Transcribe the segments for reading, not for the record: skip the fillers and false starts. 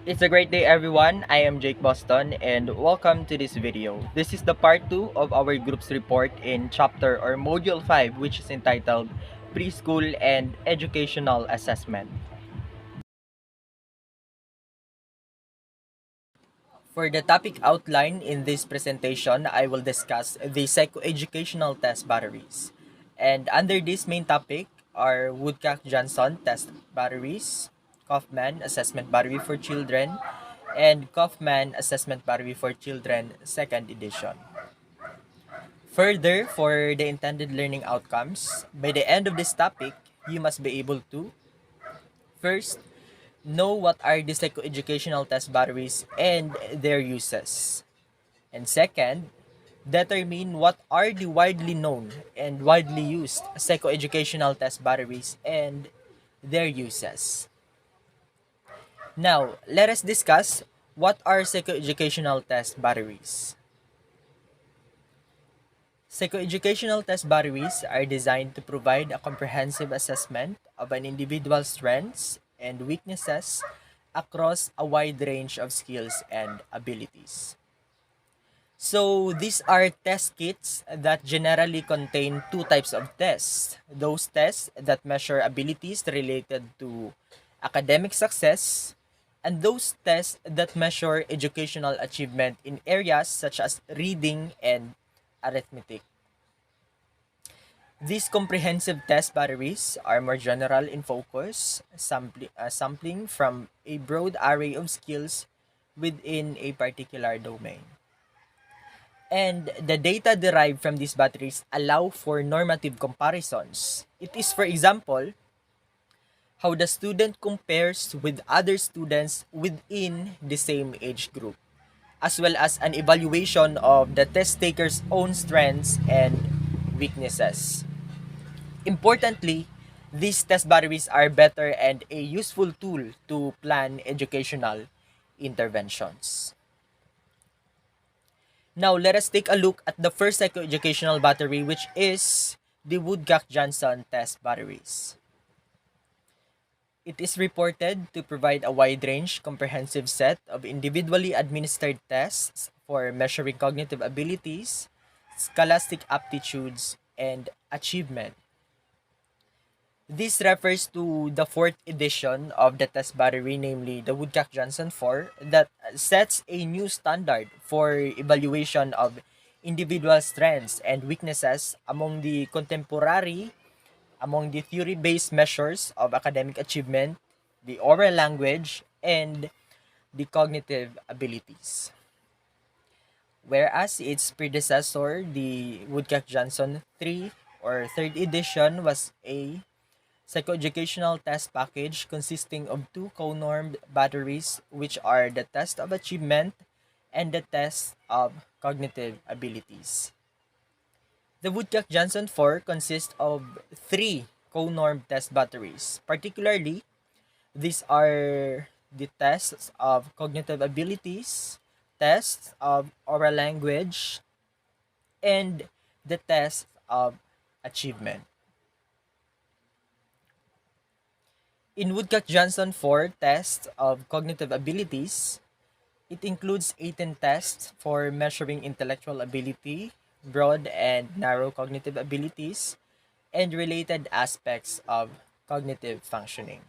It's a great day everyone. I am Jake Boston and welcome to this video. This is the part 2 of our group's report in chapter or module 5 which is entitled Preschool and Educational Assessment. For the topic outline in this presentation, I will discuss the psychoeducational test batteries. And under this main topic are Woodcock-Johnson test batteries, Kaufman assessment battery for children, and Kaufman assessment battery for children second edition. Further, for the intended learning outcomes, by the end of this topic, you must be able to first know what are the psychoeducational test batteries and their uses. And second, determine what are the widely known and widely used psychoeducational test batteries and their uses. Now, let us discuss what are psychoeducational test batteries. Psychoeducational test batteries are designed to provide a comprehensive assessment of an individual's strengths and weaknesses across a wide range of skills and abilities. So these are test kits that generally contain two types of tests. Those tests that measure abilities related to academic success and those tests that measure educational achievement in areas such as reading and arithmetic. These comprehensive test batteries are more general in focus, sampling from a broad array of skills within a particular domain. And the data derived from these batteries allow for normative comparisons. It is, for example, how the student compares with other students within the same age group, as well as an evaluation of the test taker's own strengths and weaknesses. Importantly, these test batteries are better and a useful tool to plan educational interventions. Now, let us take a look at the first psychoeducational battery, which is the Woodcock-Johnson test batteries. It is reported to provide a wide-range, comprehensive set of individually administered tests for measuring cognitive abilities, scholastic aptitudes, and achievement. This refers to the fourth edition of the test battery, namely the Woodcock-Johnson 4, that sets a new standard for evaluation of individual strengths and weaknesses among the theory-based measures of academic achievement, the oral language, and the cognitive abilities. Whereas its predecessor, the Woodcock-Johnson 3 or third edition, was a psychoeducational test package consisting of two co-normed batteries, which are the test of achievement and the test of cognitive abilities. The Woodcock-Johnson 4 consists of three co-normed test batteries. Particularly, these are the tests of cognitive abilities, tests of oral language, and the test of achievement. In Woodcock-Johnson 4 tests of cognitive abilities, it includes 18 tests for measuring intellectual ability, broad and narrow cognitive abilities, and related aspects of cognitive functioning.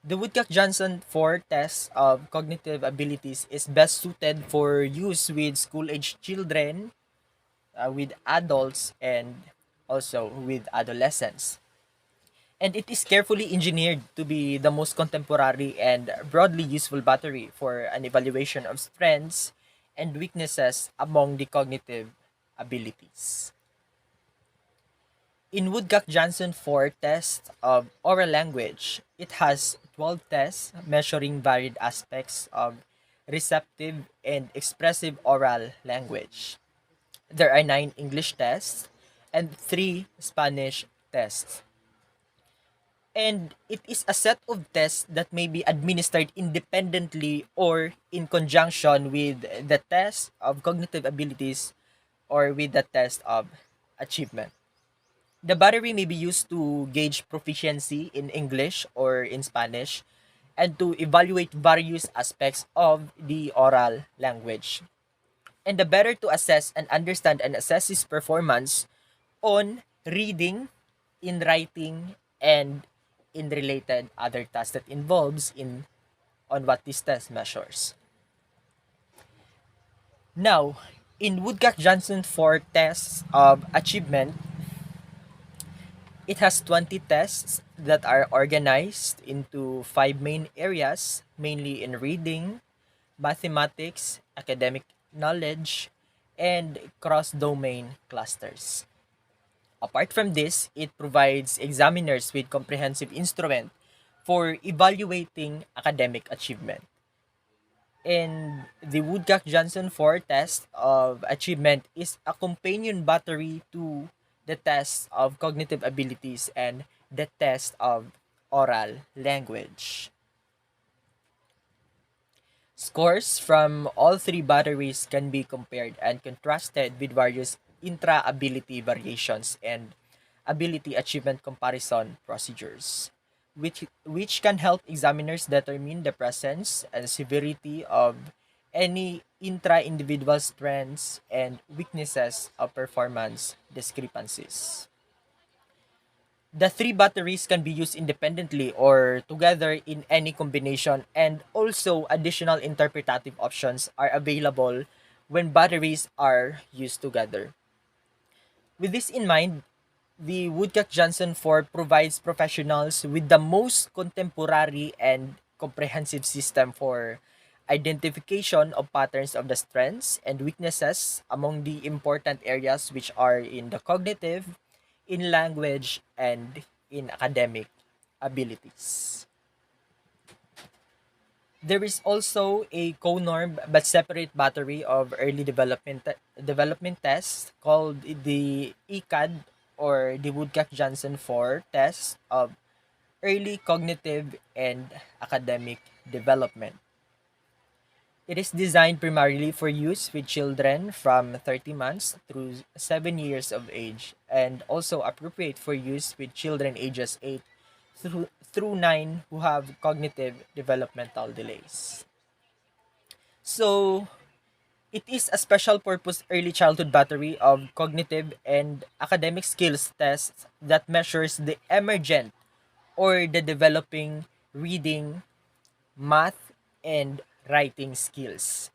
The Woodcock-Johnson 4 test of cognitive abilities is best suited for use with school-aged children, with adults, and also with adolescents. And it is carefully engineered to be the most contemporary and broadly useful battery for an evaluation of strengths and weaknesses among the cognitive abilities. In Woodcock-Johnson 4 test of oral language, it has 12 tests measuring varied aspects of receptive and expressive oral language. There are 9 English tests and 3 Spanish tests. And it is a set of tests that may be administered independently or in conjunction with the test of cognitive abilities or with the test of achievement. The battery may be used to gauge proficiency in English or in Spanish, and to evaluate various aspects of the oral language. And the better to assess and understand and assess his performance on reading, in writing, and in related other tasks that involves in on what this test measures. Now, in Woodcock-Johnson 4 tests of achievement, it has 20 tests that are organized into five main areas, mainly in reading, mathematics, academic knowledge, and cross-domain clusters. Apart from this, it provides examiners with comprehensive instrument for evaluating academic achievement. And the Woodcock-Johnson 4 test of achievement is a companion battery to the test of cognitive abilities and the test of oral language. Scores from all three batteries can be compared and contrasted with various intra-ability variations and ability achievement comparison procedures, which can help examiners determine the presence and severity of any intra-individual strengths and weaknesses of performance discrepancies. The three batteries can be used independently or together in any combination, and also additional interpretative options are available when batteries are used together. With this in mind, the Woodcock-Johnson 4 provides professionals with the most contemporary and comprehensive system for identification of patterns of the strengths and weaknesses among the important areas, which are in the cognitive, in language, and in academic abilities. There is also a co-norm but separate battery of early development tests called the ECAD, or the Woodcock-Johnson 4 test of early cognitive and academic development. It is designed primarily for use with children from 30 months through 7 years of age, and also appropriate for use with children ages 8 through 9 who have cognitive developmental delays. So, it is a special purpose early childhood battery of cognitive and academic skills tests that measures the emergent or the developing reading, math, and writing skills,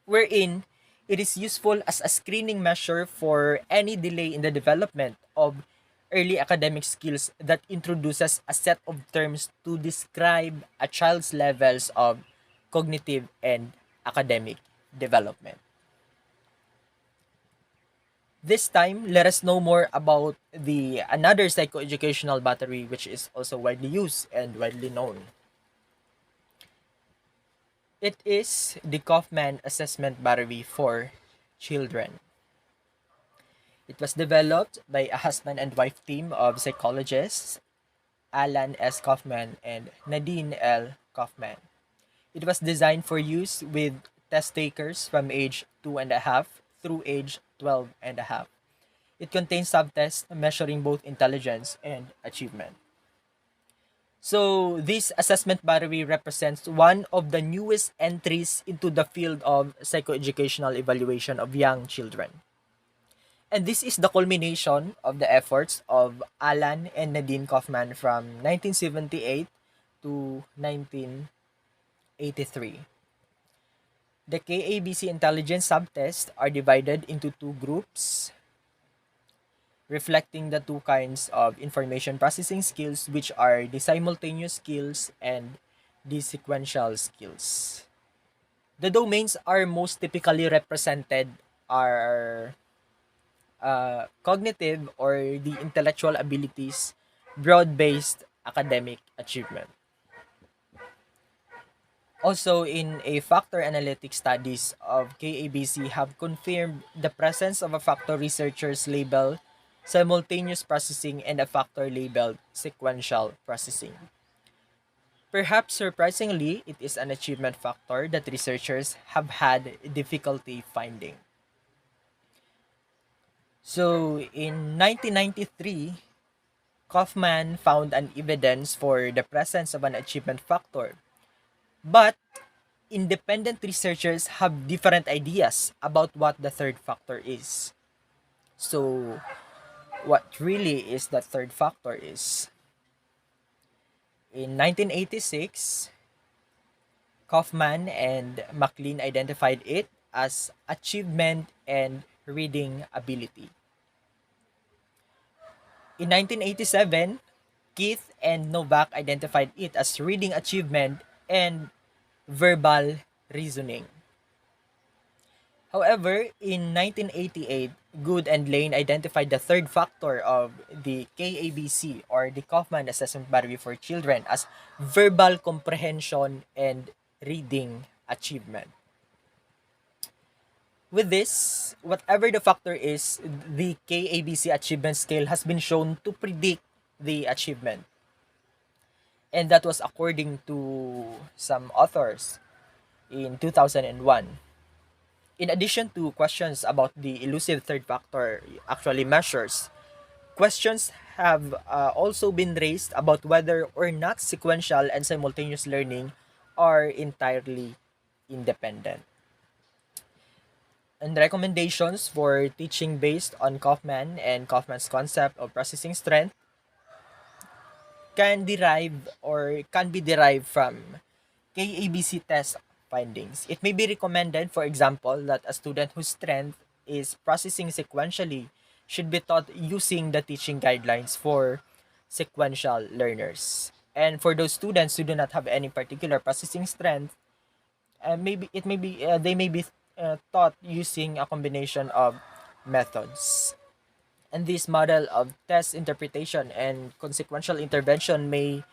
wherein it is useful as a screening measure for any delay in the development of early academic skills that introduces a set of terms to describe a child's levels of cognitive and academic development. This time, let us know more about the another psychoeducational battery, which is also widely used and widely known. It is the Kaufman Assessment Battery for Children. It was developed by a husband and wife team of psychologists, Alan S. Kaufman and Nadine L. Kaufman. It was designed for use with test takers from age 2.5 through age 12.5. It contains subtests measuring both intelligence and achievement. So, this assessment battery represents one of the newest entries into the field of psychoeducational evaluation of young children. And this is the culmination of the efforts of Alan and Nadine Kaufman from 1978 to 1983. The KABC intelligence subtests are divided into two groups, reflecting the two kinds of information processing skills, which are the simultaneous skills and the sequential skills. The domains are most typically represented are cognitive or the intellectual abilities, broad-based academic achievement. Also, in a factor analytic studies of KABC have confirmed the presence of a factor researchers labeled simultaneous processing and a factor labeled sequential processing. Perhaps surprisingly, it is an achievement factor that researchers have had difficulty finding. So, in 1993, Kaufman found an evidence for the presence of an achievement factor, but independent researchers have different ideas about what the third factor is. So, what really is the third factor is in 1986, Kaufman and MacLean identified it as achievement and reading ability. In 1987, Keith and Novak identified it as reading achievement and verbal reasoning. However, in 1988, Good and Lane identified the third factor of the KABC or the Kaufman Assessment Battery for Children as verbal comprehension and reading achievement. With this, whatever the factor is, the KABC achievement scale has been shown to predict the achievement. And that was according to some authors in 2001. In addition to questions about the elusive third factor actually measures, questions have also been raised about whether or not sequential and simultaneous learning are entirely independent. And recommendations for teaching based on Kaufman and Kaufman's concept of processing strength can be derived from KABC test findings. It may be recommended, for example, that a student whose strength is processing sequentially should be taught using the teaching guidelines for sequential learners. And for those students who do not have any particular processing strength, maybe it may be they may be taught using a combination of methods. And this model of test interpretation and consequential intervention may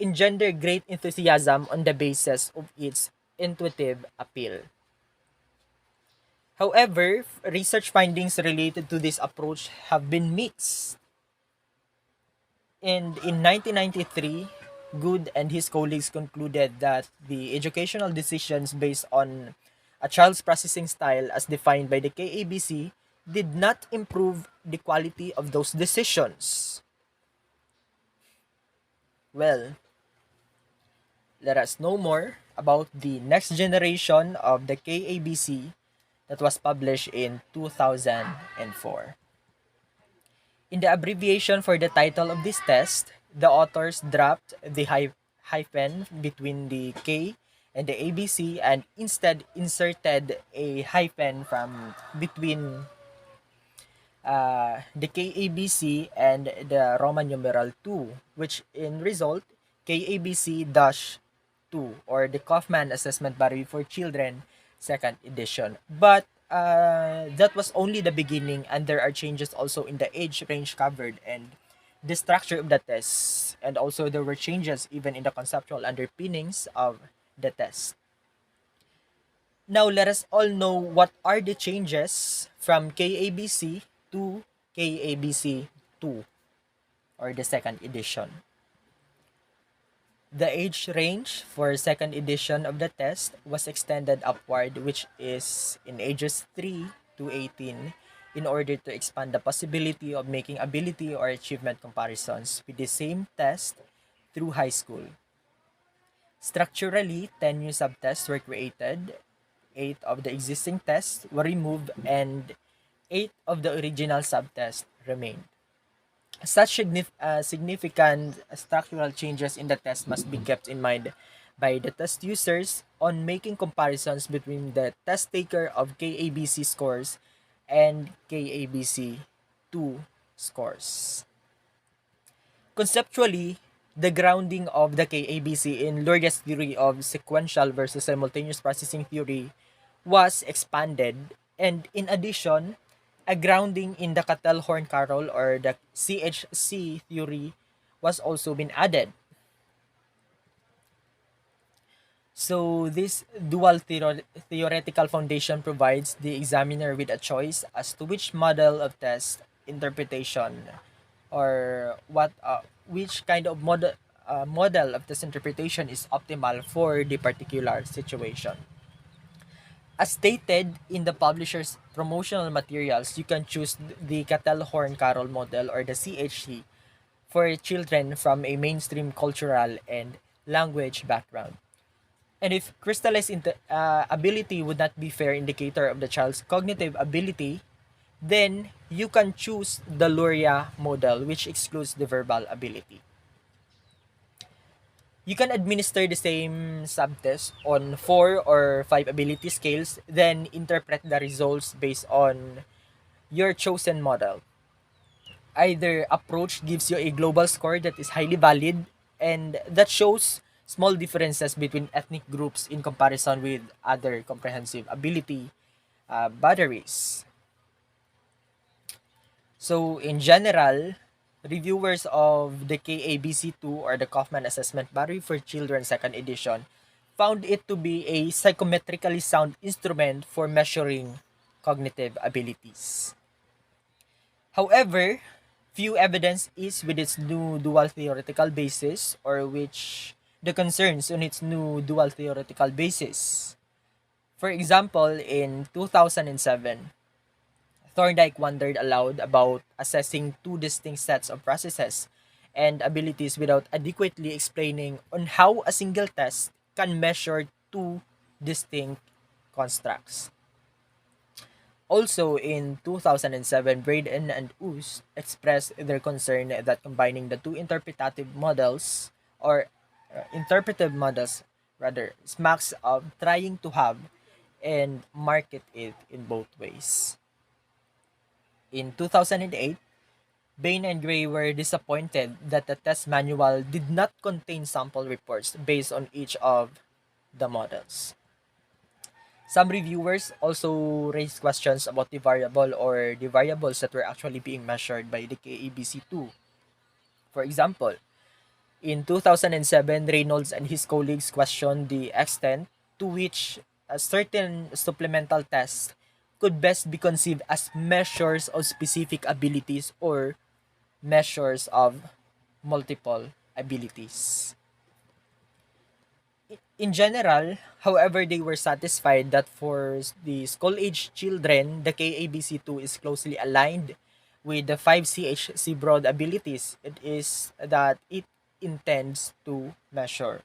engender great enthusiasm on the basis of its intuitive appeal. However, research findings related to this approach have been mixed. And in 1993, Good and his colleagues concluded that the educational decisions based on a child's processing style as defined by the KABC did not improve the quality of those decisions. Well, let us know more about the next generation of the KABC that was published in 2004. In the abbreviation for the title of this test, the authors dropped the hyphen between the K and the ABC and instead inserted a hyphen from between the KABC and the Roman numeral 2, which in result KABC-2 or the Kaufman Assessment Battery for Children second edition. But that was only the beginning, and there are changes also in the age range covered and the structure of the test, and also there were changes even in the conceptual underpinnings of the test. Now let us all know what are the changes from KABC to KABC 2 or the second edition. The age range for second edition of the test was extended upward, which is in ages 3 to 18, in order to expand the possibility of making ability or achievement comparisons with the same test through high school. Structurally, 10 new subtests were created, 8 of the existing tests were removed, and 8 of the original subtests remained. Such significant structural changes in the test must be kept in mind by the test users on making comparisons between the test taker of KABC scores and KABC 2 scores. Conceptually, the grounding of the KABC in Luria's theory of sequential versus simultaneous processing theory was expanded, and in addition, a grounding in the Cattell-Horn-Carroll or the CHC theory was also been added. So this dual theoretical foundation provides the examiner with a choice as to which model of test interpretation or which kind of model of test interpretation is optimal for the particular situation. As stated in the publisher's promotional materials, you can choose the Cattell-Horn-Carroll model or the CHC for children from a mainstream cultural and language background. And if crystallized ability would not be fair indicator of the child's cognitive ability, then you can choose the Luria model, which excludes the verbal ability. You can administer the same subtest on 4 or 5 ability scales, then interpret the results based on your chosen model. Either approach gives you a global score that is highly valid and that shows small differences between ethnic groups in comparison with other comprehensive ability batteries. So, in general, reviewers of the KABC2 or the Kaufman Assessment Battery for Children Second Edition found it to be a psychometrically sound instrument for measuring cognitive abilities. However, few evidence is with its new dual theoretical basis or which the concerns on its new dual theoretical basis. For example, in 2007, Thorndike wondered aloud about assessing two distinct sets of processes and abilities without adequately explaining on how a single test can measure two distinct constructs. Also, in 2007, Braden and Oos expressed their concern that combining the two interpretive models rather smacks of trying to have and market it in both ways. In 2008, Bain and Gray were disappointed that the test manual did not contain sample reports based on each of the models. Some reviewers also raised questions about the variable or the variables that were actually being measured by the KABC2. For example, in 2007, Reynolds and his colleagues questioned the extent to which a certain supplemental tests could best be conceived as measures of specific abilities or measures of multiple abilities. In general, however, they were satisfied that for the school-age children, the KABC2 is closely aligned with the 5 CHC broad abilities. It is that it intends to measure.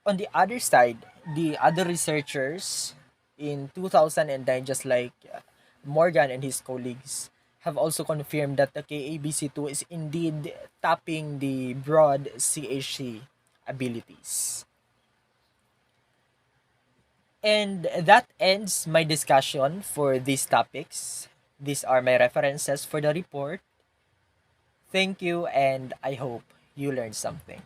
On the other side, the other researchers in 2009, just like Morgan and his colleagues, have also confirmed that the KABC2 is indeed tapping the broad CHC abilities. And that ends my discussion for these topics. These are my references for the report. Thank you, and I hope you learned something.